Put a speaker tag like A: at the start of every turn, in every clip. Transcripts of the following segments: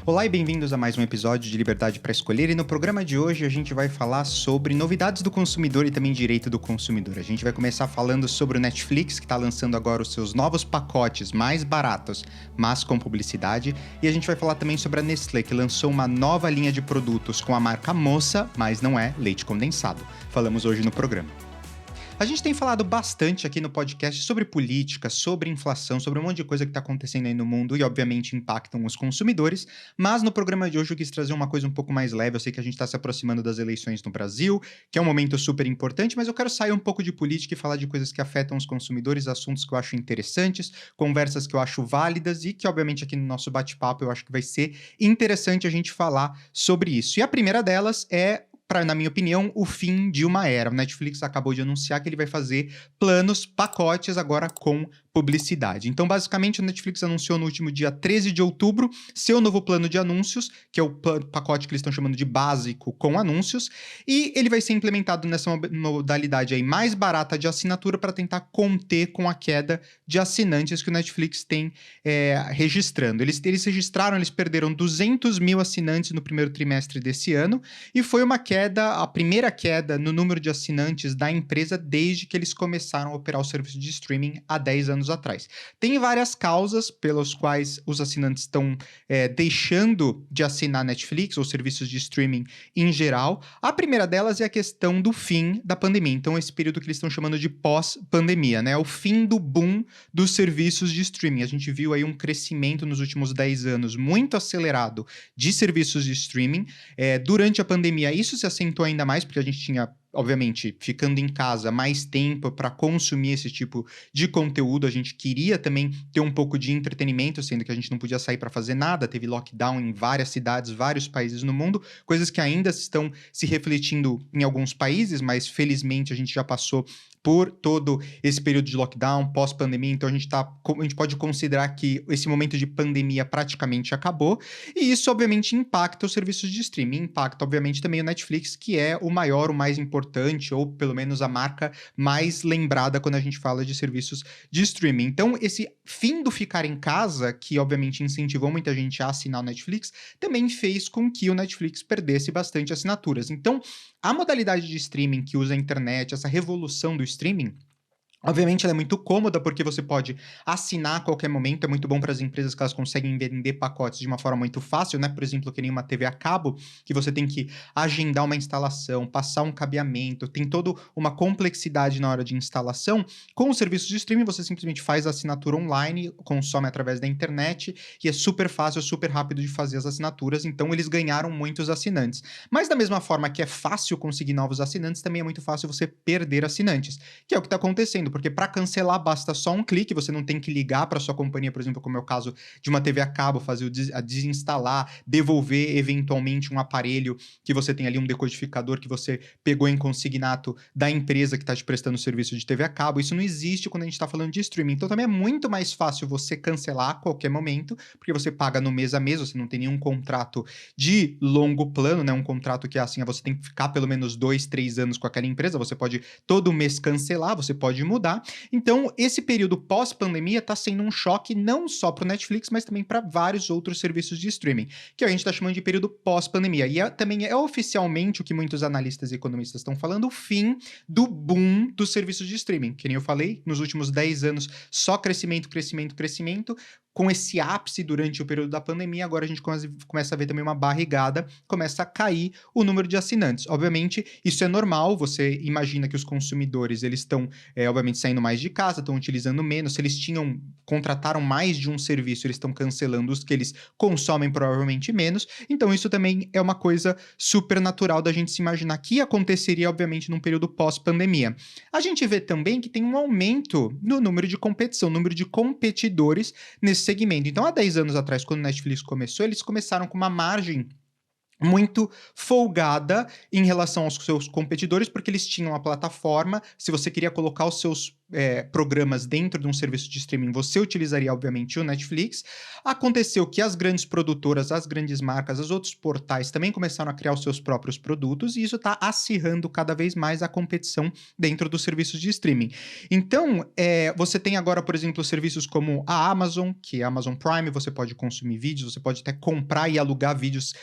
A: Olá e bem-vindos a mais um episódio de Liberdade para Escolher, e no programa de hoje a gente vai falar sobre novidades do consumidor e também direito do consumidor. A gente vai começar falando sobre o Netflix, que está lançando agora os seus novos pacotes mais baratos, mas com publicidade, e a gente vai falar também sobre a Nestlé, que lançou uma nova linha de produtos com a marca Moça, mas não é leite condensado. Falamos hoje no programa. A gente tem falado bastante aqui no podcast sobre política, sobre inflação, sobre um monte de coisa que está acontecendo aí no mundo e, obviamente, impactam os consumidores, mas no programa de hoje eu quis trazer uma coisa um pouco mais leve. Eu sei que a gente está se aproximando das eleições no Brasil, que é um momento super importante, mas eu quero sair um pouco de política e falar de coisas que afetam os consumidores, assuntos que eu acho interessantes, conversas que eu acho válidas e que, obviamente, aqui no nosso bate-papo eu acho que vai ser interessante a gente falar sobre isso. E a primeira delas é, na minha opinião, o fim de uma era. O Netflix acabou de anunciar que ele vai fazer pacotes agora com publicidade. Então, basicamente, o Netflix anunciou no último dia 13 de outubro seu novo plano de anúncios, que é o pacote que eles estão chamando de básico com anúncios, e ele vai ser implementado nessa modalidade aí mais barata de assinatura para tentar conter com a queda de assinantes que o Netflix tem registrando. Eles perderam 200 mil assinantes no primeiro trimestre desse ano, e foi a primeira queda no número de assinantes da empresa desde que eles começaram a operar o serviço de streaming há 10 anos atrás. Tem várias causas pelas quais os assinantes estão deixando de assinar Netflix ou serviços de streaming em geral. A primeira delas é a questão do fim da pandemia. Então, esse período que eles estão chamando de pós-pandemia, né? O fim do boom dos serviços de streaming. A gente viu aí um crescimento nos últimos 10 anos muito acelerado de serviços de streaming. Durante a pandemia, isso se acentuou ainda mais, porque a gente tinha, obviamente, ficando em casa, mais tempo para consumir esse tipo de conteúdo. A gente queria também ter um pouco de entretenimento, sendo que a gente não podia sair para fazer nada. Teve lockdown em várias cidades, vários países no mundo, coisas que ainda estão se refletindo em alguns países, mas felizmente a gente já passou por todo esse período de lockdown, pós-pandemia. Então a gente pode considerar que esse momento de pandemia praticamente acabou, e isso obviamente impacta os serviços de streaming, impacta obviamente também o Netflix, que é o maior, o mais importante, ou pelo menos a marca mais lembrada quando a gente fala de serviços de streaming. Então esse fim do ficar em casa, que obviamente incentivou muita gente a assinar o Netflix, também fez com que o Netflix perdesse bastante assinaturas. Então a modalidade de streaming que usa a internet, essa revolução do streaming, obviamente ela é muito cômoda porque você pode assinar a qualquer momento. É muito bom para as empresas que elas conseguem vender pacotes de uma forma muito fácil, né? Por exemplo, que nem uma TV a cabo, que você tem que agendar uma instalação, passar um cabeamento, tem toda uma complexidade na hora de instalação. Com o serviço de streaming, você simplesmente faz a assinatura online, consome através da internet, e é super fácil, super rápido de fazer as assinaturas. Então eles ganharam muitos assinantes. Mas da mesma forma que é fácil conseguir novos assinantes, também é muito fácil você perder assinantes, que é o que está acontecendo. Porque para cancelar basta só um clique, você não tem que ligar para sua companhia, por exemplo, como é o caso de uma TV a cabo, fazer a desinstalar, devolver eventualmente um aparelho que você tem ali, um decodificador que você pegou em consignato da empresa que está te prestando serviço de TV a cabo. Isso não existe quando a gente está falando de streaming. Então também é muito mais fácil você cancelar a qualquer momento, porque você paga no mês a mês, você não tem nenhum contrato de longo plano, né? Um contrato que assim, você tem que ficar pelo menos 2, 3 anos com aquela empresa, você pode todo mês cancelar, você pode mudar. Então, esse período pós-pandemia está sendo um choque não só para o Netflix, mas também para vários outros serviços de streaming, que a gente está chamando de período pós-pandemia. E também é oficialmente o que muitos analistas e economistas estão falando, o fim do boom dos serviços de streaming. Que nem eu falei, nos últimos 10 anos, só crescimento, crescimento, crescimento. Com esse ápice durante o período da pandemia, agora a gente começa a ver também uma barrigada, começa a cair o número de assinantes. Obviamente, isso é normal. Você imagina que os consumidores, eles estão, obviamente, saindo mais de casa, estão utilizando menos. Se eles contrataram mais de um serviço, eles estão cancelando os que eles consomem provavelmente menos. Então, isso também é uma coisa super natural da gente se imaginar que aconteceria, obviamente, num período pós-pandemia. A gente vê também que tem um aumento no número de competição, número de competidores nesse segmento. Então, há 10 anos atrás, quando o Netflix começou, eles começaram com uma margem muito folgada em relação aos seus competidores, porque eles tinham a plataforma. Se você queria colocar os seus programas dentro de um serviço de streaming, você utilizaria, obviamente, o Netflix. Aconteceu que as grandes produtoras, as grandes marcas, os outros portais também começaram a criar os seus próprios produtos e isso está acirrando cada vez mais a competição dentro dos serviços de streaming. Então, você tem agora, por exemplo, serviços como a Amazon, que é a Amazon Prime, você pode consumir vídeos, você pode até comprar e alugar vídeos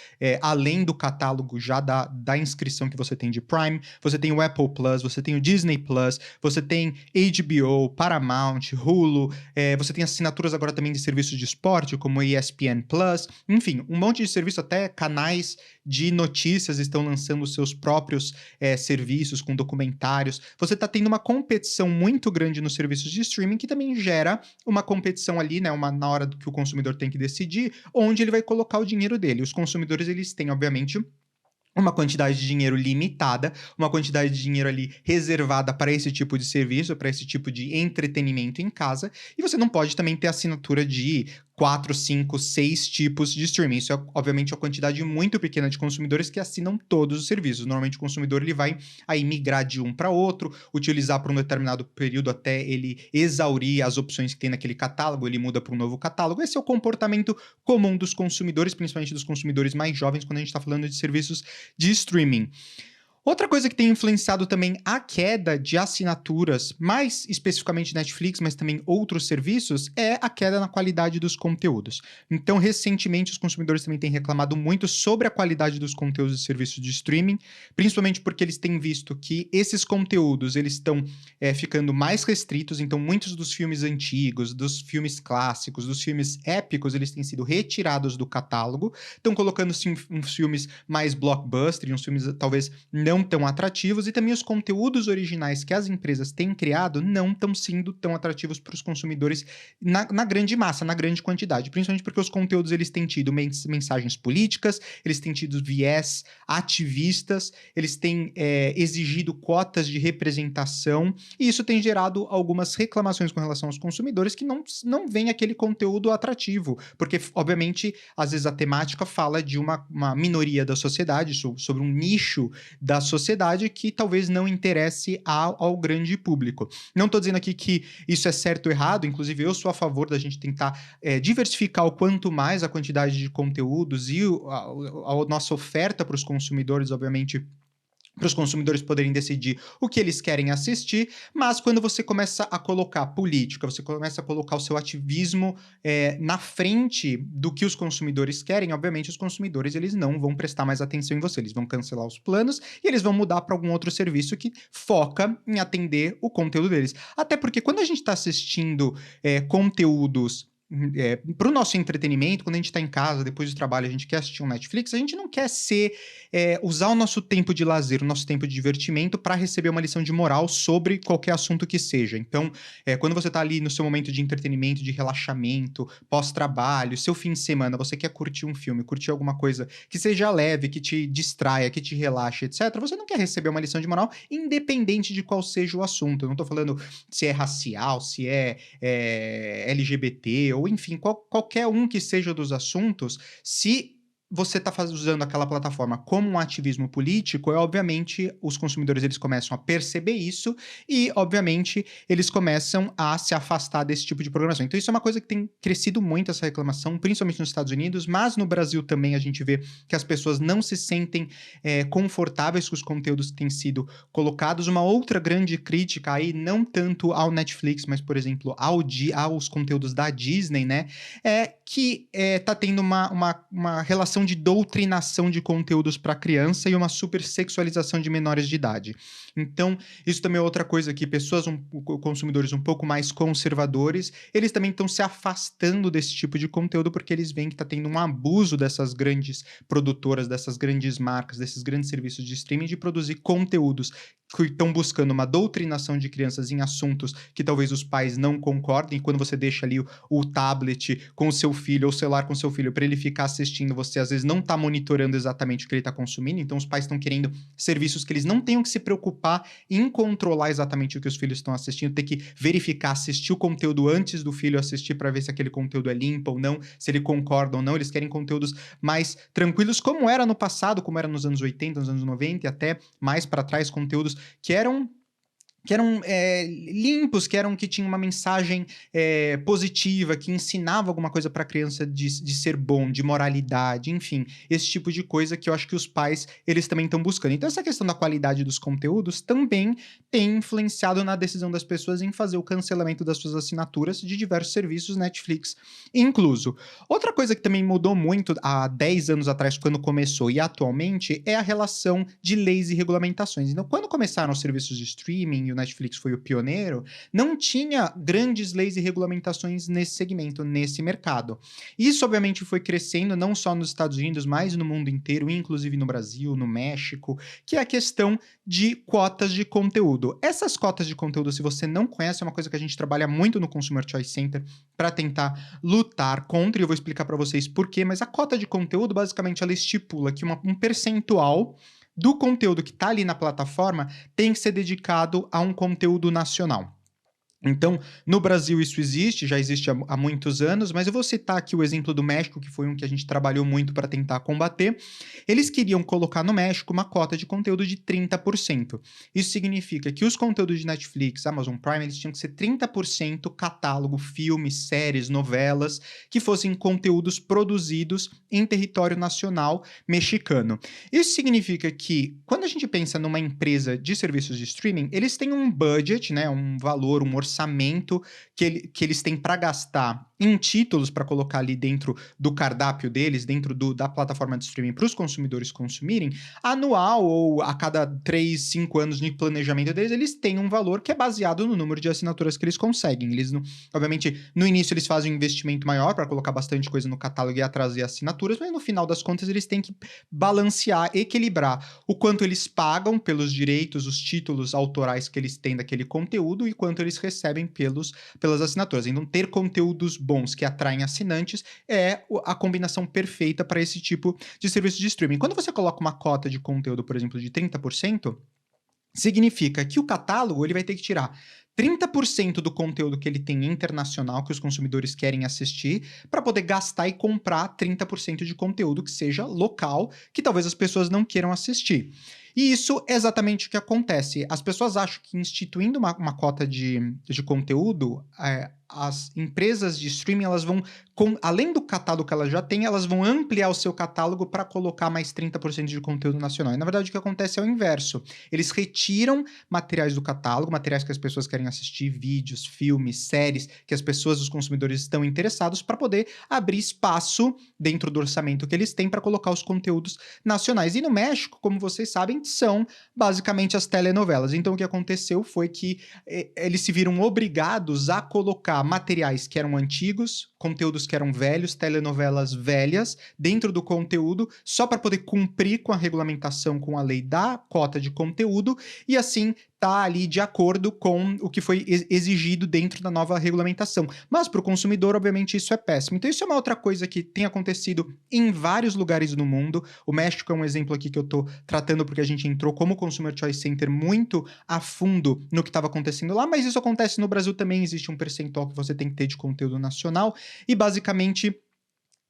A: além do catálogo já da inscrição que você tem de Prime. Você tem o Apple Plus, você tem o Disney Plus, você tem HBO, Paramount, Hulu, você tem assinaturas agora também de serviços de esporte, como ESPN Plus, enfim, um monte de serviço, até canais de notícias estão lançando seus próprios serviços com documentários. Você está tendo uma competição muito grande nos serviços de streaming que também gera uma competição ali, né, na hora que o consumidor tem que decidir onde ele vai colocar o dinheiro dele. Os consumidores, eles têm, obviamente, uma quantidade de dinheiro limitada, uma quantidade de dinheiro ali reservada para esse tipo de serviço, para esse tipo de entretenimento em casa, e você não pode também ter assinatura de 4, 5, 6 tipos de streaming. Isso é, obviamente, uma quantidade muito pequena de consumidores que assinam todos os serviços. Normalmente, o consumidor ele vai aí migrar de um para outro, utilizar por um determinado período até ele exaurir as opções que tem naquele catálogo, ele muda para um novo catálogo. Esse é o comportamento comum dos consumidores, principalmente dos consumidores mais jovens, quando a gente está falando de serviços de streaming. Outra coisa que tem influenciado também a queda de assinaturas, mais especificamente Netflix, mas também outros serviços, é a queda na qualidade dos conteúdos. Então, recentemente, os consumidores também têm reclamado muito sobre a qualidade dos conteúdos de serviços de streaming, principalmente porque eles têm visto que esses conteúdos eles estão ficando mais restritos, então muitos dos filmes antigos, dos filmes clássicos, dos filmes épicos, eles têm sido retirados do catálogo, estão colocando sim, uns filmes mais blockbuster, uns filmes talvez não tão atrativos, e também os conteúdos originais que as empresas têm criado não estão sendo tão atrativos para os consumidores na grande massa, na grande quantidade, principalmente porque os conteúdos eles têm tido mensagens políticas, eles têm tido viés ativistas, eles têm exigido cotas de representação, e isso tem gerado algumas reclamações com relação aos consumidores que não veem aquele conteúdo atrativo, porque, obviamente, às vezes a temática fala de uma minoria da sociedade, sobre um nicho da sociedade que talvez não interesse ao grande público. Não estou dizendo aqui que isso é certo ou errado, inclusive eu sou a favor da gente tentar diversificar o quanto mais a quantidade de conteúdos e a nossa oferta para os consumidores, obviamente, para os consumidores poderem decidir o que eles querem assistir, mas quando você começa a colocar política, você começa a colocar o seu ativismo na frente do que os consumidores querem, obviamente os consumidores eles não vão prestar mais atenção em você, eles vão cancelar os planos e eles vão mudar para algum outro serviço que foca em atender o conteúdo deles. Até porque quando a gente está assistindo conteúdos para o nosso entretenimento, quando a gente está em casa, depois do trabalho, a gente quer assistir um Netflix, a gente não quer usar o nosso tempo de lazer, o nosso tempo de divertimento para receber uma lição de moral sobre qualquer assunto que seja. Então, quando você está ali no seu momento de entretenimento, de relaxamento, pós-trabalho, seu fim de semana, você quer curtir um filme, curtir alguma coisa que seja leve, que te distraia, que te relaxe, etc., você não quer receber uma lição de moral, independente de qual seja o assunto. Eu não estou falando se é racial, se é LGBT, ou enfim, qualquer um que seja dos assuntos, se você está usando aquela plataforma como um ativismo político, obviamente os consumidores eles começam a perceber isso e, obviamente, eles começam a se afastar desse tipo de programação. Então isso é uma coisa que tem crescido muito, essa reclamação, principalmente nos Estados Unidos, mas no Brasil também a gente vê que as pessoas não se sentem confortáveis com os conteúdos que têm sido colocados. Uma outra grande crítica aí, não tanto ao Netflix, mas, por exemplo, aos conteúdos da Disney, né, é que tá tendo uma relação de doutrinação de conteúdos para criança e uma supersexualização de menores de idade. Então, isso também é outra coisa que consumidores um pouco mais conservadores, eles também estão se afastando desse tipo de conteúdo porque eles veem que está tendo um abuso dessas grandes produtoras, dessas grandes marcas, desses grandes serviços de streaming de produzir conteúdos que estão buscando uma doutrinação de crianças em assuntos que talvez os pais não concordem, e quando você deixa ali o tablet com o seu filho ou o celular com o seu filho para ele ficar assistindo, você às vezes não está monitorando exatamente o que ele está consumindo, então os pais estão querendo serviços que eles não tenham que se preocupar em controlar exatamente o que os filhos estão assistindo, ter que verificar, assistir o conteúdo antes do filho assistir para ver se aquele conteúdo é limpo ou não, se ele concorda ou não. Eles querem conteúdos mais tranquilos, como era no passado, como era nos anos 80, nos anos 90 e até mais para trás, conteúdos que eram que eram limpos, que tinham uma mensagem positiva, que ensinava alguma coisa para a criança de ser bom, de moralidade, enfim, esse tipo de coisa que eu acho que os pais, eles também estão buscando. Então essa questão da qualidade dos conteúdos também tem influenciado na decisão das pessoas em fazer o cancelamento das suas assinaturas de diversos serviços, Netflix incluso. Outra coisa que também mudou muito há 10 anos atrás, quando começou, e atualmente, é a relação de leis e regulamentações. Então, quando começaram os serviços de streaming, e o Netflix foi o pioneiro, não tinha grandes leis e regulamentações nesse segmento, nesse mercado. Isso, obviamente, foi crescendo não só nos Estados Unidos, mas no mundo inteiro, inclusive no Brasil, no México, que é a questão de cotas de conteúdo. Essas cotas de conteúdo, se você não conhece, é uma coisa que a gente trabalha muito no Consumer Choice Center para tentar lutar contra, e eu vou explicar para vocês por quê, mas a cota de conteúdo, basicamente, ela estipula que um percentual do conteúdo que está ali na plataforma tem que ser dedicado a um conteúdo nacional. Então, no Brasil isso existe, já existe há muitos anos, mas eu vou citar aqui o exemplo do México, que foi um que a gente trabalhou muito para tentar combater. Eles queriam colocar no México uma cota de conteúdo de 30%. Isso significa que os conteúdos de Netflix, Amazon Prime, eles tinham que ser 30% catálogo, filmes, séries, novelas, que fossem conteúdos produzidos em território nacional mexicano. Isso significa que, quando a gente pensa numa empresa de serviços de streaming, eles têm um budget, né, um valor, um orçamento que eles têm para gastar em títulos para colocar ali dentro do cardápio deles, dentro da plataforma de streaming para os consumidores consumirem, anual ou a cada 3, 5 anos de planejamento deles, eles têm um valor que é baseado no número de assinaturas que eles conseguem. Eles, obviamente, no início eles fazem um investimento maior para colocar bastante coisa no catálogo e atrazer assinaturas, mas no final das contas eles têm que balancear, equilibrar o quanto eles pagam pelos direitos, os títulos autorais que eles têm daquele conteúdo e quanto eles recebem pelas assinaturas. Então, ter conteúdos bons que atraem assinantes é a combinação perfeita para esse tipo de serviço de streaming. Quando você coloca uma cota de conteúdo, por exemplo, de 30%, significa que o catálogo ele vai ter que tirar 30% do conteúdo que ele tem internacional, que os consumidores querem assistir, para poder gastar e comprar 30% de conteúdo que seja local, que talvez as pessoas não queiram assistir. E isso é exatamente o que acontece. As pessoas acham que instituindo uma cota de conteúdo, as empresas de streaming, elas vão, além do catálogo que elas já têm, elas vão ampliar o seu catálogo para colocar mais 30% de conteúdo nacional. E, na verdade, o que acontece é o inverso. Eles retiram materiais do catálogo, materiais que as pessoas querem assistir, vídeos, filmes, séries, que as pessoas, os consumidores estão interessados, para poder abrir espaço dentro do orçamento que eles têm para colocar os conteúdos nacionais. E no México, como vocês sabem, são basicamente as telenovelas. Então, o que aconteceu foi que eles se viram obrigados a colocar materiais que eram antigos, conteúdos que eram velhos, telenovelas velhas, dentro do conteúdo, só para poder cumprir com a regulamentação, com a lei da cota de conteúdo, e assim tá ali de acordo com o que foi exigido dentro da nova regulamentação. Mas para o consumidor, obviamente, isso é péssimo. Então, isso é uma outra coisa que tem acontecido em vários lugares no mundo. O México é um exemplo aqui que eu tô tratando porque a gente entrou como Consumer Choice Center muito a fundo no que estava acontecendo lá, mas isso acontece no Brasil também. Existe um percentual que você tem que ter de conteúdo nacional e, basicamente,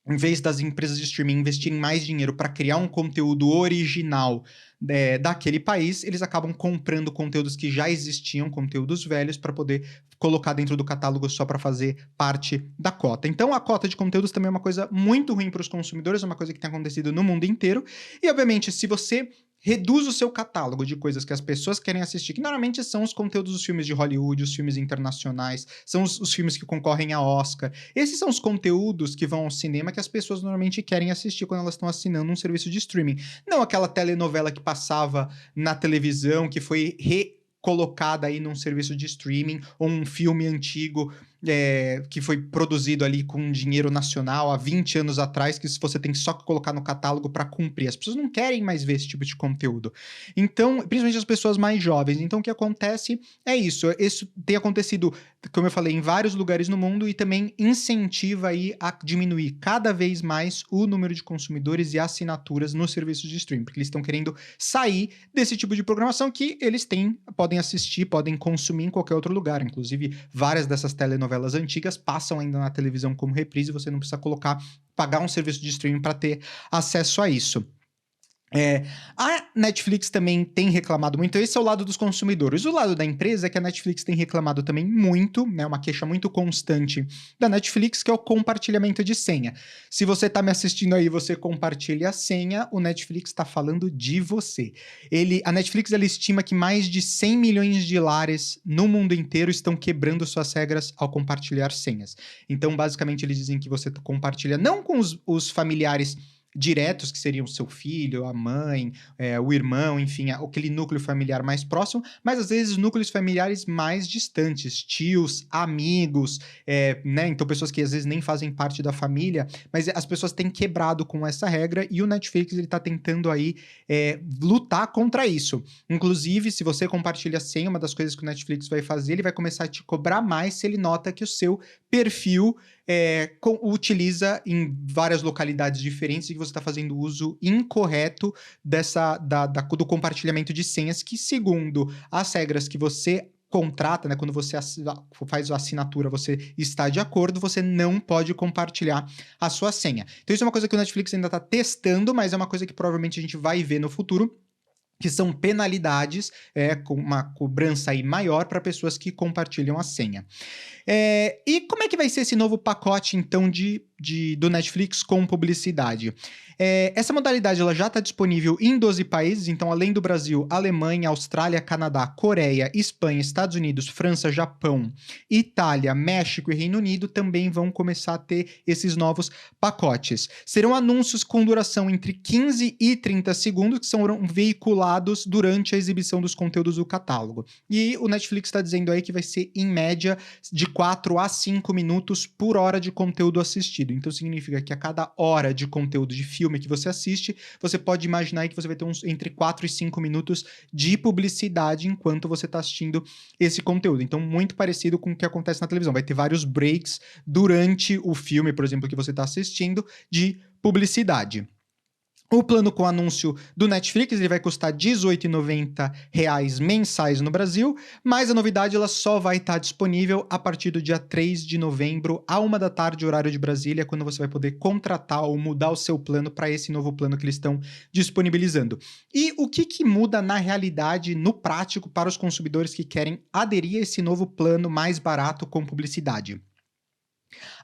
A: em vez das empresas de streaming investirem mais dinheiro para criar um conteúdo original daquele país, eles acabam comprando conteúdos que já existiam, conteúdos velhos, para poder colocar dentro do catálogo só para fazer parte da cota. Então, a cota de conteúdos também é uma coisa muito ruim para os consumidores, é uma coisa que tem acontecido no mundo inteiro. E, obviamente, se você reduz o seu catálogo de coisas que as pessoas querem assistir, que normalmente são os conteúdos dos filmes de Hollywood, os filmes internacionais, são os filmes que concorrem a Oscar. Esses são os conteúdos que vão ao cinema que as pessoas normalmente querem assistir quando elas estão assinando um serviço de streaming. Não aquela telenovela que passava na televisão, que foi recolocada aí num serviço de streaming, ou um filme antigo que foi produzido ali com dinheiro nacional há 20 anos atrás, que você tem só que colocar no catálogo para cumprir. As pessoas não querem mais ver esse tipo de conteúdo. Então, principalmente as pessoas mais jovens. Então, o que acontece é isso. Isso tem acontecido, como eu falei, em vários lugares no mundo e também incentiva aí a diminuir cada vez mais o número de consumidores e assinaturas nos serviços de streaming, porque eles estão querendo sair desse tipo de programação que eles podem assistir, podem consumir em qualquer outro lugar. Inclusive, várias dessas telenovelas antigas passam ainda na televisão como reprise, você não precisa pagar um serviço de streaming para ter acesso a isso. A Netflix também tem reclamado muito, esse é o lado dos consumidores. O lado da empresa é que a Netflix tem reclamado também muito, né, uma queixa muito constante da Netflix, que é o compartilhamento de senha. Se você tá me assistindo aí e você compartilha a senha, o Netflix tá falando de você. A Netflix, ela estima que mais de 100 milhões de lares no mundo inteiro estão quebrando suas regras ao compartilhar senhas. Então, basicamente, eles dizem que você compartilha não com os familiares diretos, que seriam o seu filho, a mãe, o irmão, enfim, aquele núcleo familiar mais próximo, mas às vezes núcleos familiares mais distantes, tios, amigos, né? Então, pessoas que às vezes nem fazem parte da família, mas as pessoas têm quebrado com essa regra e o Netflix ele tá tentando aí lutar contra isso. Inclusive, se você compartilha a senha, uma das coisas que o Netflix vai fazer, ele vai começar a te cobrar mais se ele nota que o seu perfil utiliza em várias localidades diferentes e que você está fazendo uso incorreto do compartilhamento de senhas, que segundo as regras que você contrata, né, quando você faz a assinatura, você está de acordo, você não pode compartilhar a sua senha. Então isso é uma coisa que o Netflix ainda está testando, mas é uma coisa que provavelmente a gente vai ver no futuro, que são penalidades, com uma cobrança aí maior para pessoas que compartilham a senha. E como é que vai ser esse novo pacote, então, do Netflix com publicidade? Essa modalidade ela já está disponível em 12 países, então, além do Brasil, Alemanha, Austrália, Canadá, Coreia, Espanha, Estados Unidos, França, Japão, Itália, México e Reino Unido também vão começar a ter esses novos pacotes. Serão anúncios com duração entre 15 e 30 segundos, que serão veiculados durante a exibição dos conteúdos do catálogo. E o Netflix está dizendo aí que vai ser, em média, de 4 a 5 minutos por hora de conteúdo assistido. Então significa que a cada hora de conteúdo de filme que você assiste, você pode imaginar aí que você vai ter entre 4 e 5 minutos de publicidade enquanto você está assistindo esse conteúdo. Então, muito parecido com o que acontece na televisão. Vai ter vários breaks durante o filme, por exemplo, que você está assistindo, de publicidade. O plano com anúncio do Netflix ele vai custar R$ 18,90 mensais no Brasil, mas a novidade ela só vai estar disponível a partir do dia 3 de novembro, à 13h, horário de Brasília, quando você vai poder contratar ou mudar o seu plano para esse novo plano que eles estão disponibilizando. E o que muda na realidade, no prático, para os consumidores que querem aderir a esse novo plano mais barato com publicidade?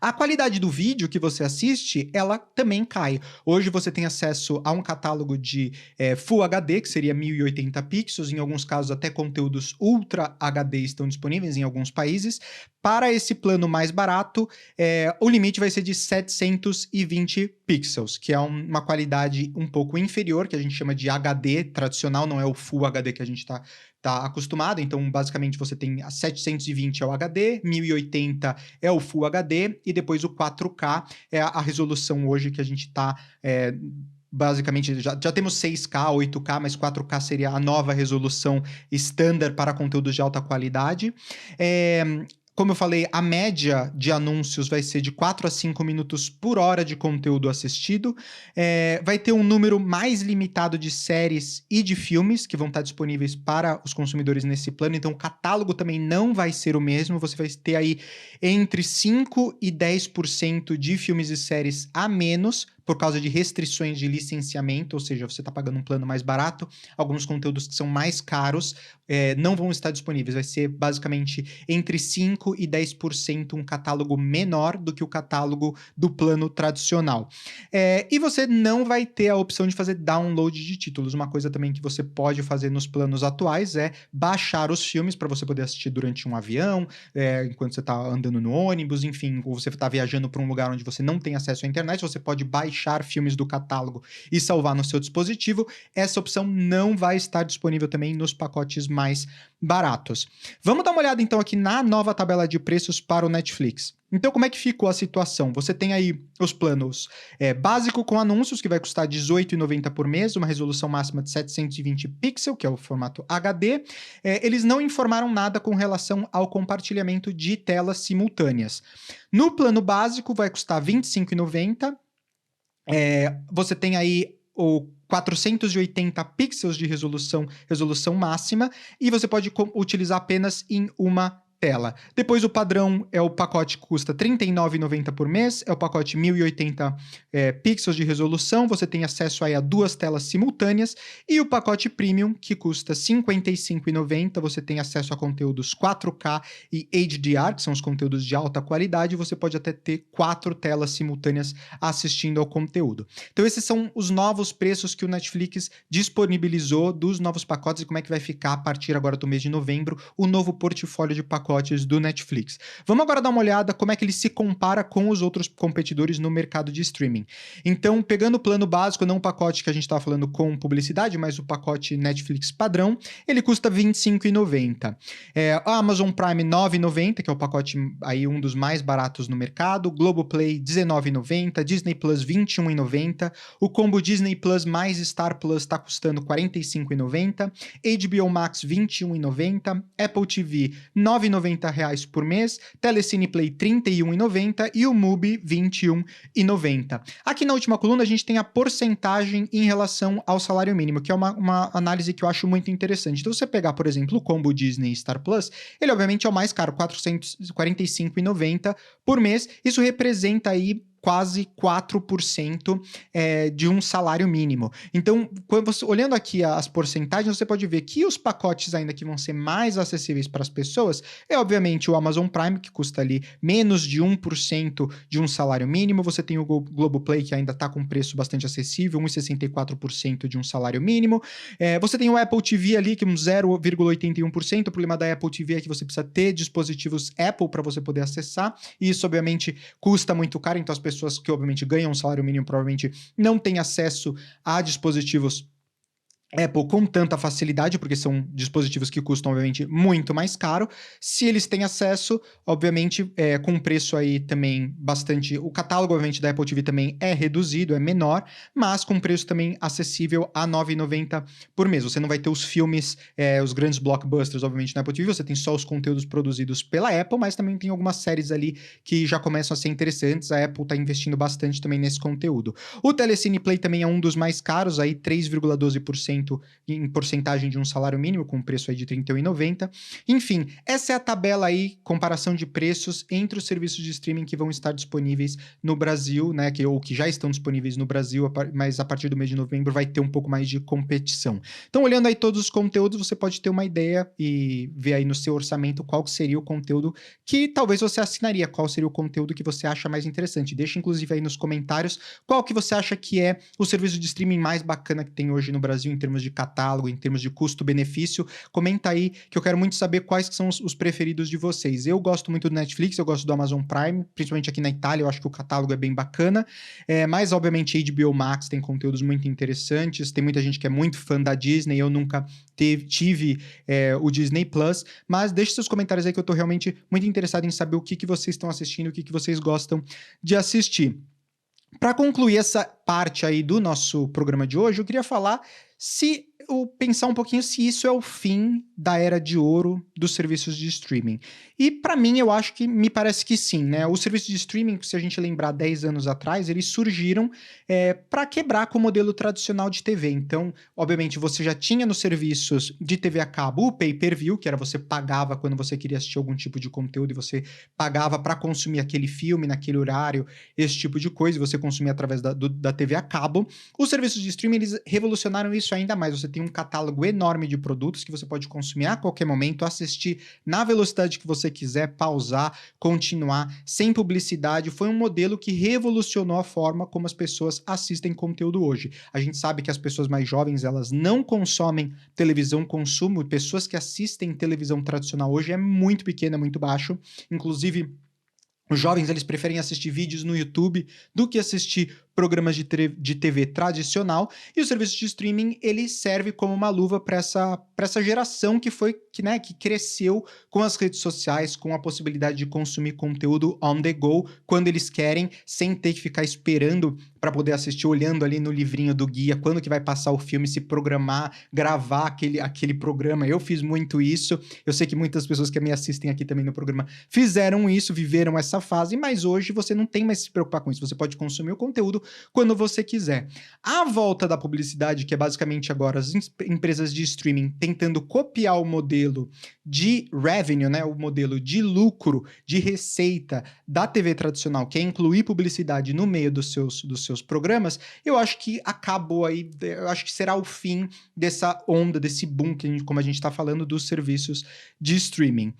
A: A qualidade do vídeo que você assiste, ela também cai. Hoje você tem acesso a um catálogo de Full HD, que seria 1080 pixels, em alguns casos até conteúdos Ultra HD estão disponíveis em alguns países. Para esse plano mais barato, o limite vai ser de 720 pixels, que é uma qualidade um pouco inferior, que a gente chama de HD tradicional, não é o Full HD que a gente está acostumado. Então, basicamente, você tem a 720 é o HD, 1080 é o Full HD, e depois o 4K é a resolução hoje que a gente está... basicamente, já temos 6K, 8K, mas 4K seria a nova resolução standard para conteúdos de alta qualidade. Como eu falei, a média de anúncios vai ser de 4 a 5 minutos por hora de conteúdo assistido. Vai ter um número mais limitado de séries e de filmes que vão estar disponíveis para os consumidores nesse plano. Então, o catálogo também não vai ser o mesmo. Você vai ter aí entre 5% e 10% de filmes e séries a menos por causa de restrições de licenciamento, ou seja, você está pagando um plano mais barato, alguns conteúdos que são mais caros não vão estar disponíveis, vai ser basicamente entre 5% e 10% um catálogo menor do que o catálogo do plano tradicional. E você não vai ter a opção de fazer download de títulos, uma coisa também que você pode fazer nos planos atuais é baixar os filmes para você poder assistir durante um avião, enquanto você está andando no ônibus, enfim, ou você está viajando para um lugar onde você não tem acesso à internet, você pode baixar filmes do catálogo e salvar no seu dispositivo. Essa opção não vai estar disponível também nos pacotes mais baratos. Vamos dar uma olhada então aqui na nova tabela de preços para o Netflix. Então, como é que ficou a situação? Você tem aí os planos básico com anúncios, que vai custar R$ 18,90 por mês, uma resolução máxima de 720 pixels, que é o formato HD. Eles não informaram nada com relação ao compartilhamento de telas simultâneas. No plano básico, vai custar R$ 25,90. Você tem aí o 480 pixels de resolução máxima, e você pode utilizar apenas em uma tela. Depois o padrão é o pacote que custa R$ 39,90 por mês, é o pacote 1080 pixels de resolução, você tem acesso aí a 2 telas simultâneas, e o pacote premium, que custa R$ 55,90, você tem acesso a conteúdos 4K e HDR, que são os conteúdos de alta qualidade, e você pode até ter 4 telas simultâneas assistindo ao conteúdo. Então esses são os novos preços que o Netflix disponibilizou dos novos pacotes e como é que vai ficar a partir agora do mês de novembro, o novo portfólio de pacotes do Netflix. Vamos agora dar uma olhada como é que ele se compara com os outros competidores no mercado de streaming. Então, pegando o plano básico, não o pacote que a gente estava falando com publicidade, mas o pacote Netflix padrão, ele custa R$ 25,90. A Amazon Prime R$ 9,90, que é o pacote aí um dos mais baratos no mercado, Globoplay R$ 19,90, Disney Plus R$ 21,90, o combo Disney Plus mais Star Plus está custando R$ 45,90, HBO Max R$ 21,90, Apple TV R$ 9,90 por mês, Telecine Play R$ 31,90 e o Mubi R$ 21,90. Aqui na última coluna a gente tem a porcentagem em relação ao salário mínimo, que é uma análise que eu acho muito interessante. Então, se você pegar, por exemplo, o combo Disney Star Plus, ele obviamente é o mais caro, R$ 445,90 por mês. Isso representa aí quase 4% de um salário mínimo. Então, olhando aqui as porcentagens, você pode ver que os pacotes ainda que vão ser mais acessíveis para as pessoas é, obviamente, o Amazon Prime, que custa ali menos de 1% de um salário mínimo. Você tem o Globoplay, que ainda está com preço bastante acessível, 1,64% de um salário mínimo. Você tem o Apple TV ali, que é um 0,81%. O problema da Apple TV é que você precisa ter dispositivos Apple para você poder acessar, e isso, obviamente, custa muito caro, então as pessoas que obviamente ganham um salário mínimo provavelmente não têm acesso a dispositivos Apple com tanta facilidade, porque são dispositivos que custam, obviamente, muito mais caro. Se eles têm acesso, obviamente, com um preço aí também bastante... O catálogo, obviamente, da Apple TV também é reduzido, é menor, mas com preço também acessível a R$ 9,90 por mês. Você não vai ter os filmes, os grandes blockbusters, obviamente, na Apple TV, você tem só os conteúdos produzidos pela Apple, mas também tem algumas séries ali que já começam a ser interessantes. A Apple está investindo bastante também nesse conteúdo. O Telecine Play também é um dos mais caros, aí 3,12% em porcentagem de um salário mínimo, com um preço aí de R$ 31,90. Enfim, essa é a tabela aí, comparação de preços entre os serviços de streaming que vão estar disponíveis no Brasil, né, ou que já estão disponíveis no Brasil, mas a partir do mês de novembro vai ter um pouco mais de competição. Então, olhando aí todos os conteúdos, você pode ter uma ideia e ver aí no seu orçamento qual seria o conteúdo que talvez você assinaria, qual seria o conteúdo que você acha mais interessante. Deixa, inclusive, aí nos comentários qual que você acha que é o serviço de streaming mais bacana que tem hoje no Brasil em termos de catálogo, em termos de custo-benefício. Comenta aí que eu quero muito saber quais que são os preferidos de vocês. Eu gosto muito do Netflix, eu gosto do Amazon Prime, principalmente aqui na Itália, eu acho que o catálogo é bem bacana, mas obviamente HBO Max tem conteúdos muito interessantes, tem muita gente que é muito fã da Disney, eu nunca tive o Disney Plus, mas deixe seus comentários aí que eu tô realmente muito interessado em saber o que vocês estão assistindo, o que vocês gostam de assistir. Para concluir essa parte aí do nosso programa de hoje, eu queria falar pensar um pouquinho se isso é o fim da era de ouro dos serviços de streaming. E para mim, eu acho que me parece que sim, né? Os serviços de streaming, se a gente lembrar 10 anos atrás, eles surgiram para quebrar com o modelo tradicional de TV. Então, obviamente, você já tinha nos serviços de TV a cabo o pay-per-view, que era você pagava quando você queria assistir algum tipo de conteúdo e você pagava para consumir aquele filme naquele horário, esse tipo de coisa, e você consumia através da TV a cabo. Os serviços de streaming, eles revolucionaram isso ainda mais. Você tem um catálogo enorme de produtos que você pode consumir a qualquer momento, assistir na velocidade que você quiser, pausar, continuar, sem publicidade. Foi um modelo que revolucionou a forma como as pessoas assistem conteúdo hoje. A gente sabe que as pessoas mais jovens, elas não consomem televisão, consumo, pessoas que assistem televisão tradicional hoje é muito pequeno, é muito baixo. Inclusive, os jovens, eles preferem assistir vídeos no YouTube do que assistir programas de TV tradicional, e o serviço de streaming, ele serve como uma luva para essa geração que cresceu com as redes sociais, com a possibilidade de consumir conteúdo on the go, quando eles querem, sem ter que ficar esperando para poder assistir, olhando ali no livrinho do guia, quando que vai passar o filme, se programar, gravar aquele programa. Eu fiz muito isso. Eu sei que muitas pessoas que me assistem aqui também no programa fizeram isso, viveram essa fase, mas hoje você não tem mais que se preocupar com isso. Você pode consumir o conteúdo quando você quiser. A volta da publicidade, que é basicamente agora as empresas de streaming tentando copiar o modelo de revenue, né, o modelo de lucro, de receita da TV tradicional, que é incluir publicidade no meio dos seus programas, eu acho que acabou aí, eu acho que será o fim dessa onda, desse boom, como a gente está falando, dos serviços de streaming.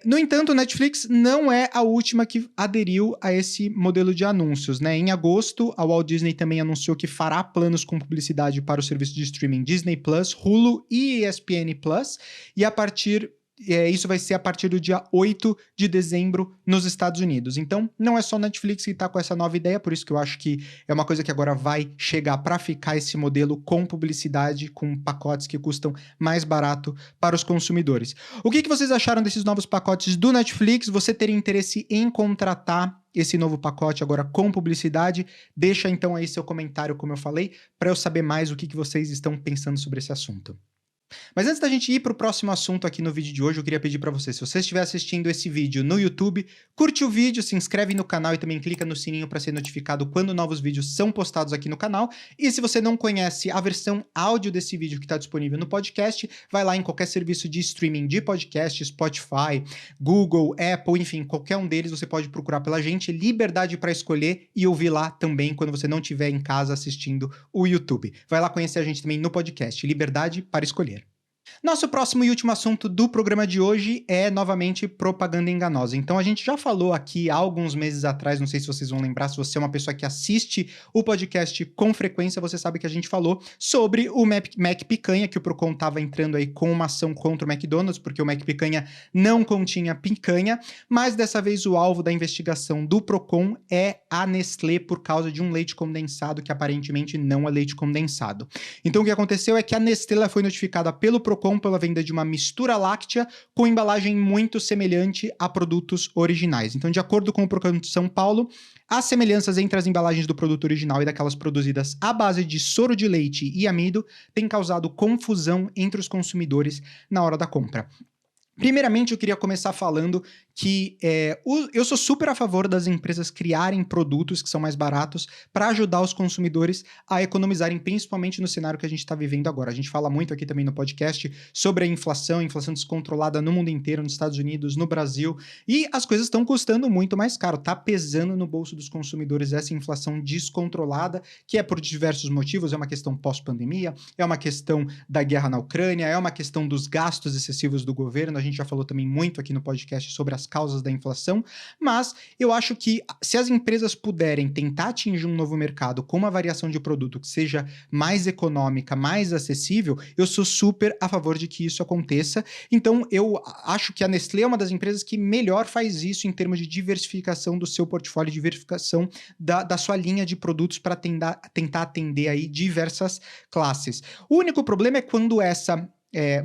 A: No entanto, o Netflix não é a última que aderiu a esse modelo de anúncios, né? Em agosto, a Walt Disney também anunciou que fará planos com publicidade para o serviço de streaming Disney+, Hulu e ESPN+, e isso vai ser a partir do dia 8 de dezembro nos Estados Unidos. Então, não é só Netflix que está com essa nova ideia, por isso que eu acho que é uma coisa que agora vai chegar para ficar esse modelo com publicidade, com pacotes que custam mais barato para os consumidores. O que vocês acharam desses novos pacotes do Netflix? Você teria interesse em contratar esse novo pacote agora com publicidade? Deixa então aí seu comentário, como eu falei, para eu saber mais o que vocês estão pensando sobre esse assunto. Mas antes da gente ir para o próximo assunto aqui no vídeo de hoje, eu queria pedir para você, se você estiver assistindo esse vídeo no YouTube, curte o vídeo, se inscreve no canal e também clica no sininho para ser notificado quando novos vídeos são postados aqui no canal. E se você não conhece a versão áudio desse vídeo que está disponível no podcast, vai lá em qualquer serviço de streaming de podcast, Spotify, Google, Apple, enfim, qualquer um deles você pode procurar pela gente, liberdade para escolher e ouvir lá também quando você não estiver em casa assistindo o YouTube. Vai lá conhecer a gente também no podcast, liberdade para escolher. Nosso próximo e último assunto do programa de hoje é, novamente, propaganda enganosa. Então, a gente já falou aqui há alguns meses atrás, não sei se vocês vão lembrar, se você é uma pessoa que assiste o podcast com frequência, você sabe que a gente falou sobre o Mac Picanha, que o Procon estava entrando aí com uma ação contra o McDonald's, porque o Mac Picanha não continha picanha, mas dessa vez o alvo da investigação do Procon é a Nestlé por causa de um leite condensado que aparentemente não é leite condensado. Então, o que aconteceu é que a Nestlé foi notificada pelo Procon pela venda de uma mistura láctea com embalagem muito semelhante a produtos originais. Então, de acordo com o Procon de São Paulo, as semelhanças entre as embalagens do produto original e daquelas produzidas à base de soro de leite e amido têm causado confusão entre os consumidores na hora da compra. Primeiramente, eu queria começar falando que eu sou super a favor das empresas criarem produtos que são mais baratos para ajudar os consumidores a economizarem, principalmente no cenário que a gente está vivendo agora. A gente fala muito aqui também no podcast sobre a inflação descontrolada no mundo inteiro, nos Estados Unidos, no Brasil, e as coisas estão custando muito mais caro, tá pesando no bolso dos consumidores essa inflação descontrolada, que é por diversos motivos, é uma questão pós-pandemia, é uma questão da guerra na Ucrânia, é uma questão dos gastos excessivos do governo, a gente já falou também muito aqui no podcast sobre as causas da inflação, mas eu acho que se as empresas puderem tentar atingir um novo mercado com uma variação de produto que seja mais econômica, mais acessível, eu sou super a favor de que isso aconteça. Então, eu acho que a Nestlé é uma das empresas que melhor faz isso em termos de diversificação do seu portfólio, diversificação da sua linha de produtos para tentar atender aí diversas classes. O único problema é quando essa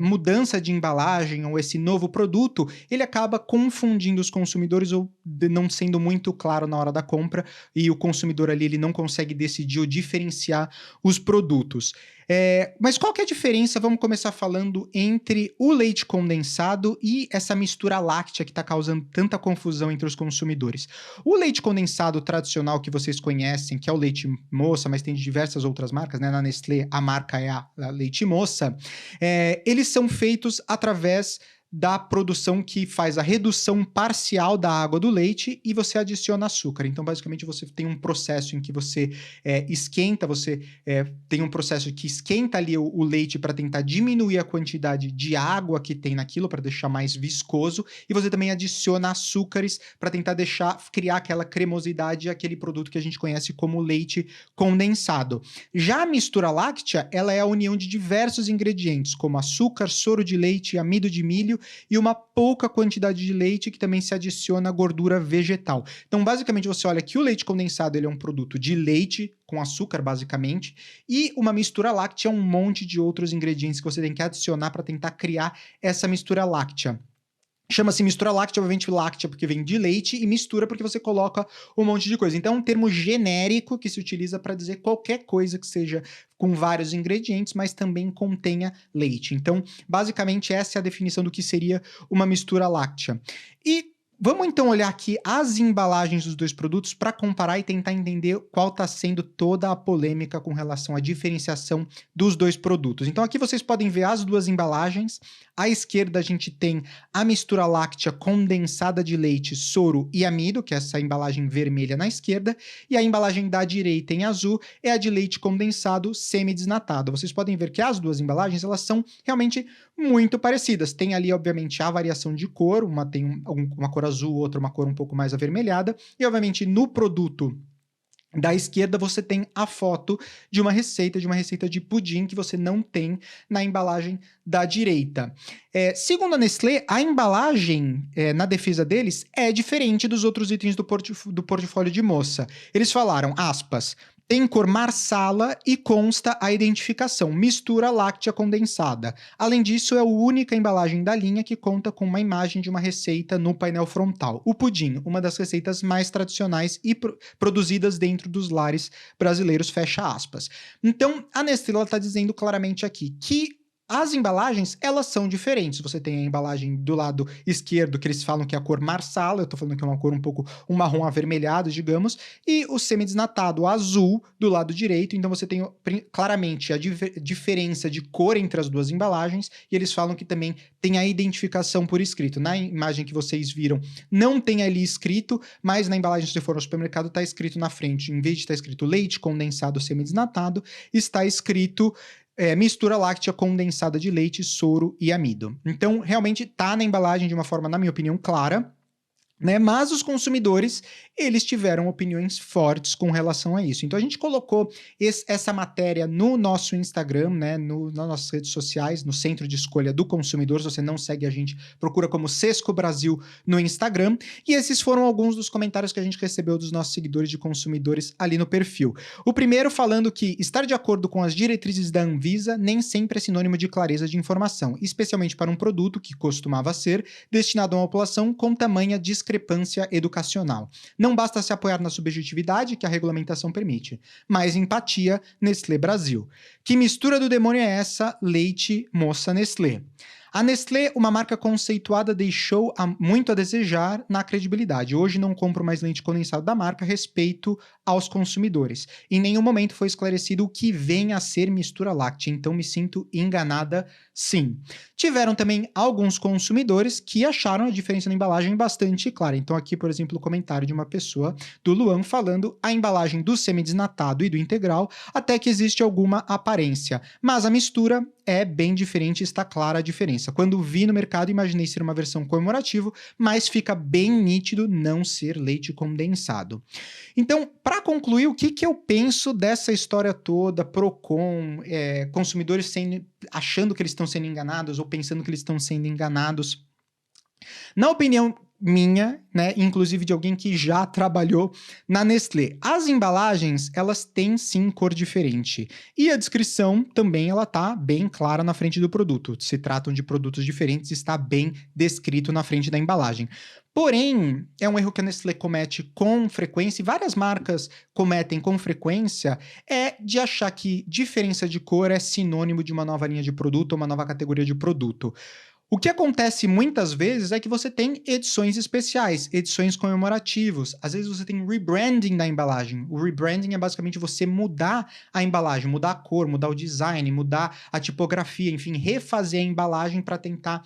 A: mudança de embalagem ou esse novo produto, ele acaba confundindo os consumidores ou não sendo muito claro na hora da compra e o consumidor ali ele não consegue decidir ou diferenciar os produtos. Mas qual que é a diferença, vamos começar falando, entre o leite condensado e essa mistura láctea que está causando tanta confusão entre os consumidores? O leite condensado tradicional que vocês conhecem, que é o leite moça, mas tem diversas outras marcas, né? Na Nestlé a marca é a leite moça, eles são feitos através da produção que faz a redução parcial da água do leite e você adiciona açúcar. Então, basicamente, você tem um processo em que você esquenta, tem um processo que esquenta ali o leite para tentar diminuir a quantidade de água que tem naquilo, para deixar mais viscoso, e você também adiciona açúcares para tentar criar aquela cremosidade, aquele produto que a gente conhece como leite condensado. Já a mistura láctea, ela é a união de diversos ingredientes, como açúcar, soro de leite, amido de milho, e uma pouca quantidade de leite que também se adiciona gordura vegetal. Então, basicamente, você olha que o leite condensado ele é um produto de leite com açúcar, basicamente, e uma mistura láctea é um monte de outros ingredientes que você tem que adicionar para tentar criar essa mistura láctea. Chama-se mistura láctea, obviamente láctea porque vem de leite, e mistura porque você coloca um monte de coisa. Então é um termo genérico que se utiliza para dizer qualquer coisa que seja com vários ingredientes, mas também contenha leite. Então, basicamente, essa é a definição do que seria uma mistura láctea. E vamos então olhar aqui as embalagens dos dois produtos para comparar e tentar entender qual está sendo toda a polêmica com relação à diferenciação dos dois produtos. Então aqui vocês podem ver as duas embalagens. À esquerda a gente tem a mistura láctea condensada de leite, soro e amido, que é essa embalagem vermelha na esquerda, e a embalagem da direita em azul é a de leite condensado semi-desnatado. Vocês podem ver que as duas embalagens elas são realmente muito parecidas. Tem ali, obviamente, a variação de cor, uma tem uma cor azul, outra uma cor um pouco mais avermelhada, e obviamente no produto da esquerda você tem a foto de uma receita de pudim que você não tem na embalagem da direita. Segundo a Nestlé, a embalagem, na defesa deles, é diferente dos outros itens do portfólio de moça. Eles falaram, aspas, tem cor marsala e consta a identificação, mistura láctea condensada. Além disso, é a única embalagem da linha que conta com uma imagem de uma receita no painel frontal. O pudim, uma das receitas mais tradicionais e produzidas dentro dos lares brasileiros, fecha aspas. Então, a Nestlé está dizendo claramente aqui que as embalagens, elas são diferentes. Você tem a embalagem do lado esquerdo, que eles falam que é a cor marsala, eu tô falando que é uma cor um marrom avermelhado, digamos, e o semi-desnatado azul do lado direito. Então você tem claramente a diferença de cor entre as duas embalagens, e eles falam que também tem a identificação por escrito. Na imagem que vocês viram, não tem ali escrito, mas na embalagem, se você for no supermercado, tá escrito na frente, em vez de estar escrito leite condensado semi-desnatado, está escrito mistura láctea condensada de leite, soro e amido. Então, realmente tá na embalagem de uma forma, na minha opinião, clara, né? Mas os consumidores, eles tiveram opiniões fortes com relação a isso. Então a gente colocou essa matéria no nosso Instagram, né? Nas nossas redes sociais, no Centro de Escolha do Consumidor. Se você não segue a gente, procura como Sesco Brasil no Instagram. E esses foram alguns dos comentários que a gente recebeu dos nossos seguidores de consumidores ali no perfil. O primeiro falando que estar de acordo com as diretrizes da Anvisa nem sempre é sinônimo de clareza de informação, especialmente para um produto que costumava ser destinado a uma população com tamanha discrepância educacional. Não basta se apoiar na subjetividade que a regulamentação permite. Mais empatia, Nestlé Brasil. Que mistura do demônio é essa? Leite, moça Nestlé. A Nestlé, uma marca conceituada, deixou muito a desejar na credibilidade. Hoje não compro mais leite condensado da marca, respeito aos consumidores. Em nenhum momento foi esclarecido o que vem a ser mistura láctea, então me sinto enganada sim. Tiveram também alguns consumidores que acharam a diferença na embalagem bastante clara. Então aqui, por exemplo, o comentário de uma pessoa, do Luan, falando a embalagem do semi-desnatado e do integral, até que existe alguma aparência. Mas a mistura é bem diferente, está clara a diferença. Quando vi no mercado, imaginei ser uma versão comemorativa, mas fica bem nítido não ser leite condensado. Então, para concluir, o que eu penso dessa história toda, Procon, consumidores achando que eles estão sendo enganados ou pensando que eles estão sendo enganados? Na opinião minha, né, inclusive de alguém que já trabalhou na Nestlé, as embalagens, elas têm sim cor diferente. E a descrição também, ela tá bem clara na frente do produto. Se tratam de produtos diferentes, está bem descrito na frente da embalagem. Porém, é um erro que a Nestlé comete com frequência, e várias marcas cometem com frequência, é de achar que diferença de cor é sinônimo de uma nova linha de produto ou uma nova categoria de produto. O que acontece muitas vezes é que você tem edições especiais, edições comemorativas. Às vezes você tem rebranding da embalagem. O rebranding é basicamente você mudar a embalagem, mudar a cor, mudar o design, mudar a tipografia, enfim, refazer a embalagem para tentar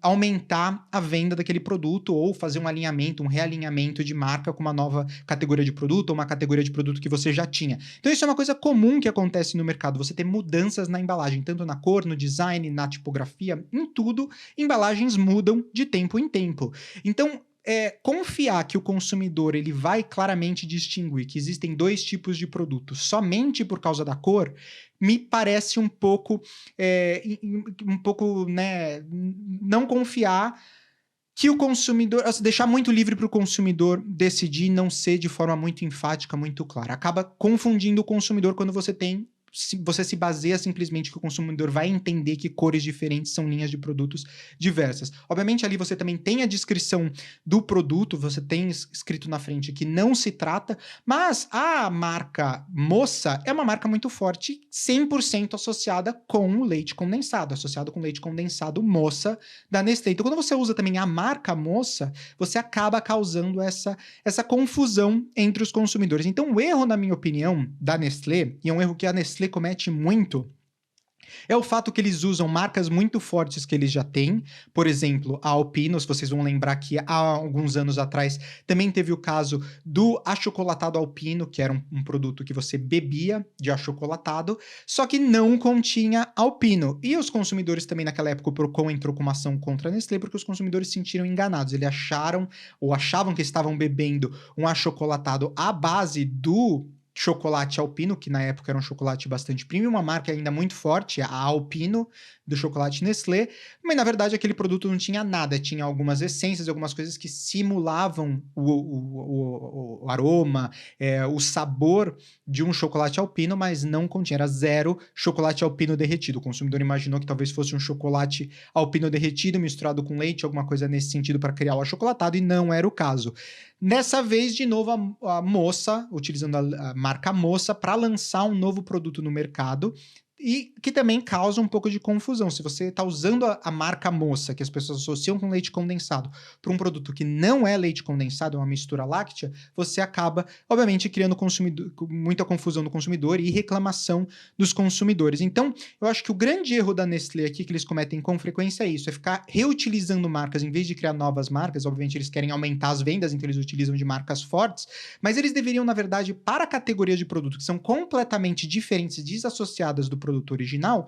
A: aumentar a venda daquele produto ou fazer um alinhamento, um realinhamento de marca com uma nova categoria de produto ou uma categoria de produto que você já tinha. Então isso é uma coisa comum que acontece no mercado, você ter mudanças na embalagem, tanto na cor, no design, na tipografia, em tudo. Embalagens mudam de tempo em tempo. Então, confiar que o consumidor ele vai claramente distinguir que existem dois tipos de produtos somente por causa da cor, me parece um pouco, né, não confiar que o consumidor, deixar muito livre para o consumidor decidir, não ser de forma muito enfática, muito clara. Acaba confundindo o consumidor quando você tem você se baseia simplesmente que o consumidor vai entender que cores diferentes são linhas de produtos diversas. Obviamente, ali você também tem a descrição do produto, você tem escrito na frente que não se trata, mas a marca Moça é uma marca muito forte, 100% associada com o leite condensado, associado com leite condensado Moça da Nestlé. Então, quando você usa também a marca Moça, você acaba causando essa confusão entre os consumidores. Então, o erro, na minha opinião, da Nestlé, e é um erro que a Nestlé comete muito, é o fato que eles usam marcas muito fortes que eles já têm. Por exemplo, a Alpino, se vocês vão lembrar que há alguns anos atrás também teve o caso do achocolatado Alpino, que era um produto que você bebia de achocolatado, só que não continha Alpino. E os consumidores também naquela época, o Procon entrou com uma ação contra a Nestlé porque os consumidores se sentiram enganados. Eles achavam que estavam bebendo um achocolatado à base do chocolate Alpino, que na época era um chocolate bastante premium, uma marca ainda muito forte, a Alpino, do chocolate Nestlé, mas na verdade aquele produto não tinha nada, tinha algumas essências, algumas coisas que simulavam o aroma, o sabor de um chocolate Alpino, mas não continha, era zero chocolate Alpino derretido. O consumidor imaginou que talvez fosse um chocolate Alpino derretido misturado com leite, alguma coisa nesse sentido para criar o achocolatado, e não era o caso. Dessa vez, de novo, a Moça, utilizando a marca Moça, para lançar um novo produto no mercado, e que também causa um pouco de confusão. Se você está usando a marca Moça, que as pessoas associam com leite condensado, para um produto que não é leite condensado, é uma mistura láctea, você acaba, obviamente, criando muita confusão do consumidor e reclamação dos consumidores. Então, eu acho que o grande erro da Nestlé aqui, que eles cometem com frequência, é isso, é ficar reutilizando marcas em vez de criar novas marcas. Obviamente, eles querem aumentar as vendas, então eles utilizam de marcas fortes, mas eles deveriam, na verdade, para a categoria de produto que são completamente diferentes e desassociadas do produto original,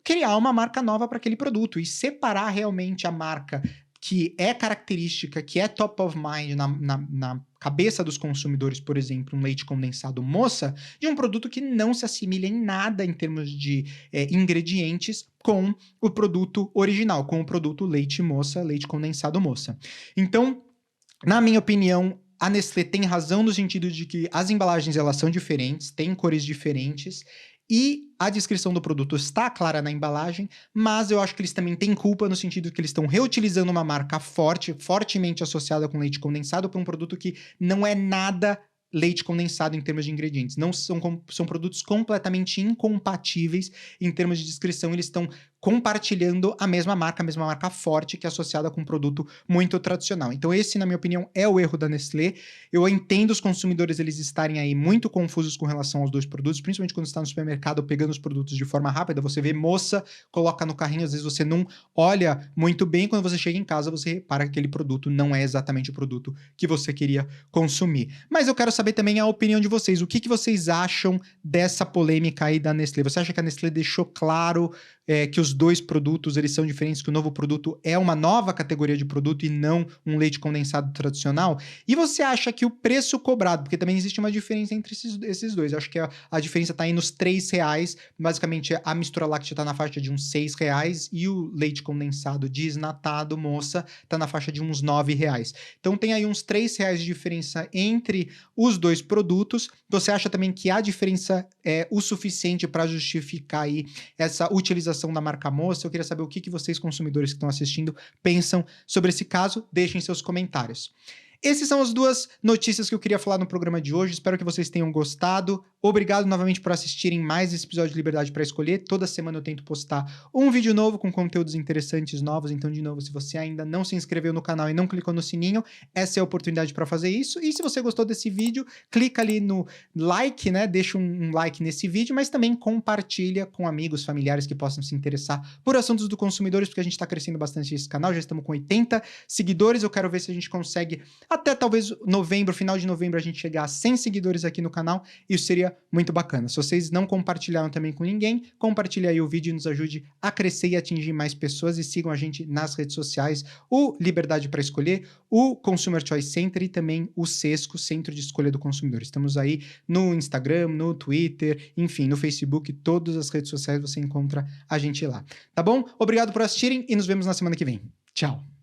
A: criar uma marca nova para aquele produto e separar realmente a marca que é característica, que é top of mind na cabeça dos consumidores, por exemplo, um leite condensado Moça, de um produto que não se assimila em nada em termos de ingredientes com o produto original, com o produto leite Moça, leite condensado Moça. Então, na minha opinião, a Nestlé tem razão no sentido de que as embalagens elas são diferentes, têm cores diferentes, e a descrição do produto está clara na embalagem, mas eu acho que eles também têm culpa no sentido que eles estão reutilizando uma marca fortemente associada com leite condensado para um produto que não é nada leite condensado em termos de ingredientes. Não são produtos completamente incompatíveis em termos de descrição. Eles estão compartilhando a mesma marca forte que é associada com um produto muito tradicional. Então esse, na minha opinião, é o erro da Nestlé. Eu entendo os consumidores eles estarem aí muito confusos com relação aos dois produtos, principalmente quando você está no supermercado pegando os produtos de forma rápida. Você vê Moça, coloca no carrinho, às vezes você não olha muito bem. Quando você chega em casa, você repara que aquele produto não é exatamente o produto que você queria consumir. Mas eu quero saber também a opinião de vocês. O que vocês acham dessa polêmica aí da Nestlé? Você acha que a Nestlé deixou claro que os dois produtos eles são diferentes, que o novo produto é uma nova categoria de produto e não um leite condensado tradicional? E você acha que o preço cobrado, porque também existe uma diferença entre esses dois, eu acho que a diferença está aí nos R$3, basicamente a mistura láctea está na faixa de uns R$6 e o leite condensado desnatado Moça está na faixa de uns R$9. Então tem aí uns R$3 de diferença entre os dois produtos. Você acha também que a diferença é o suficiente para justificar aí essa utilização da marca Moça? Eu queria saber o que vocês, consumidores que estão assistindo, pensam sobre esse caso. Deixem seus comentários. Essas são as duas notícias que eu queria falar no programa de hoje. Espero que vocês tenham gostado. Obrigado novamente por assistirem mais esse episódio de Liberdade para Escolher. Toda semana eu tento postar um vídeo novo com conteúdos interessantes novos. Então, de novo, se você ainda não se inscreveu no canal e não clicou no sininho, essa é a oportunidade para fazer isso. E se você gostou desse vídeo, clica ali no like, né? Deixa um like nesse vídeo, mas também compartilha com amigos, familiares que possam se interessar por assuntos do consumidores, porque a gente está crescendo bastante esse canal. Já estamos com 80 seguidores. Eu quero ver se a gente consegue até talvez novembro, final de novembro, a gente chegar a 100 seguidores aqui no canal. Isso seria muito bacana. Se vocês não compartilharam também com ninguém, compartilhe aí o vídeo e nos ajude a crescer e atingir mais pessoas. E sigam a gente nas redes sociais, o Liberdade para Escolher, o Consumer Choice Center e também o Sesco, Centro de Escolha do Consumidor. Estamos aí no Instagram, no Twitter, enfim, no Facebook, todas as redes sociais você encontra a gente lá. Tá bom? Obrigado por assistirem e nos vemos na semana que vem. Tchau!